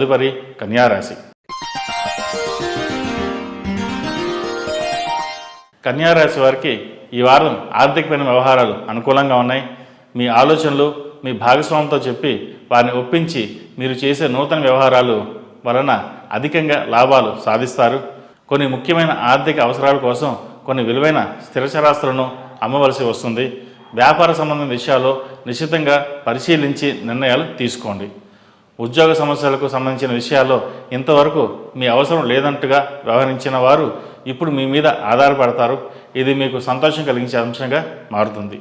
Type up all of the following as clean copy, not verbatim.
తదుపరి కన్యారాశి. కన్యారాశి వారికి ఈ వారం ఆర్థికమైన వ్యవహారాలు అనుకూలంగా ఉన్నాయి. మీ ఆలోచనలు మీ భాగస్వామితో చెప్పి వారిని ఒప్పించి మీరు చేసే నూతన వ్యవహారాలు వలన అధికంగా లాభాలు సాధిస్తారు. కొన్ని ముఖ్యమైన ఆర్థిక అవసరాల కోసం కొన్ని విలువైన స్థిరచరాస్తులను అమ్మవలసి వస్తుంది. వ్యాపార సంబంధమైన విషయాల్లో నిశ్చితంగా పరిశీలించి నిర్ణయాలు తీసుకోండి. ఉద్యోగ సమస్యలకు సంబంధించిన విషయాల్లో ఇంతవరకు మీ అవసరం లేదంటుగా వ్యవహరించిన వారు ఇప్పుడు మీ మీద ఆధారపడతారు. ఇది మీకు సంతోషం కలిగించే అంశంగా మారుతుంది.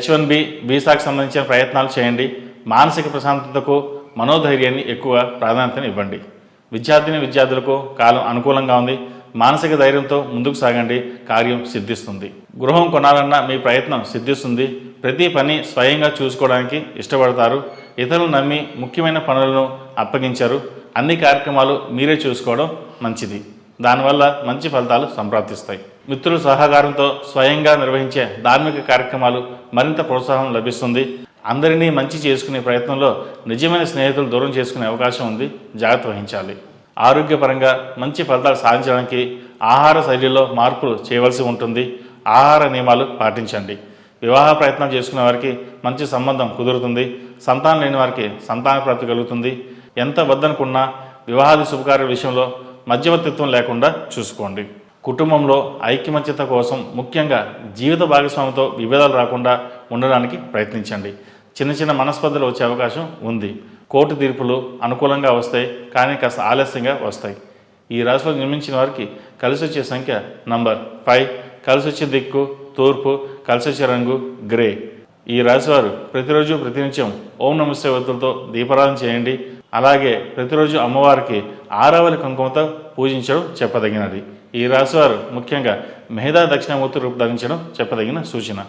H1B వీసాకు సంబంధించిన ప్రయత్నాలు చేయండి. మానసిక ప్రశాంతతకు మనోధైర్యాన్ని ఎక్కువ ప్రాధాన్యతను ఇవ్వండి. విద్యార్థులకు కాలం అనుకూలంగా ఉంది. మానసిక ధైర్యంతో ముందుకు సాగండి, కార్యం సిద్ధిస్తుంది. గృహం కొనాలన్న మీ ప్రయత్నం సిద్ధిస్తుంది. ప్రతి పని స్వయంగా చూసుకోవడానికి ఇష్టపడతారు. ఇతరులు నమ్మి ముఖ్యమైన పనులను అప్పగించారు. అన్ని కార్యక్రమాలు మీరే చూసుకోవడం మంచిది. దానివల్ల మంచి ఫలితాలు సంప్రాప్తిస్తాయి. మిత్రుల సహకారంతో స్వయంగా నిర్వహించే ధార్మిక కార్యక్రమాలు మరింత ప్రోత్సాహం లభిస్తుంది. అందరినీ మంచి చేసుకునే ప్రయత్నంలో నిజమైన స్నేహితులు దూరం చేసుకునే అవకాశం ఉంది. జాగ్రత్త వహించాలి. ఆరోగ్యపరంగా మంచి ఫలితాలు సాధించడానికి ఆహార శైలిలో మార్పులు చేయవలసి ఉంటుంది. ఆహార నియమాలు పాటించండి. వివాహ ప్రయత్నం చేసుకునే వారికి మంచి సంబంధం కుదురుతుంది. సంతానం లేని వారికి సంతాన ప్రాప్తి కలుగుతుంది. ఎంత వద్దనుకున్నా వివాహాది శుభకార్యాల విషయంలో మధ్యవర్తిత్వం లేకుండా చూసుకోండి. కుటుంబంలో ఐక్యమత్యత కోసం ముఖ్యంగా జీవిత భాగస్వామితో విభేదాలు రాకుండా ఉండడానికి ప్రయత్నించండి. చిన్న మనస్పర్ధలు వచ్చే అవకాశం ఉంది. కోర్టు తీర్పులు అనుకూలంగా వస్తాయి, కానీ కాస్త ఆలస్యంగా వస్తాయి. ఈ రాశిలో జన్మించిన వారికి కలిసి వచ్చే సంఖ్య నంబర్ 5, కలిసి వచ్చే దిక్కు తూర్పు, కలిసి వచ్చే రంగు గ్రే. ఈ రాశివారు ప్రతిరోజు ప్రతినిత్యం ఓం నమస్తే ఒత్తులతో దీపారాధన చేయండి. అలాగే ప్రతిరోజు అమ్మవారికి ఆరావళి కుంకుమతో పూజించడం చెప్పదగినది. ఈ రాశివారు ముఖ్యంగా మెహదా దక్షిణామూర్తి రూపు ధరించడం చెప్పదగిన సూచన.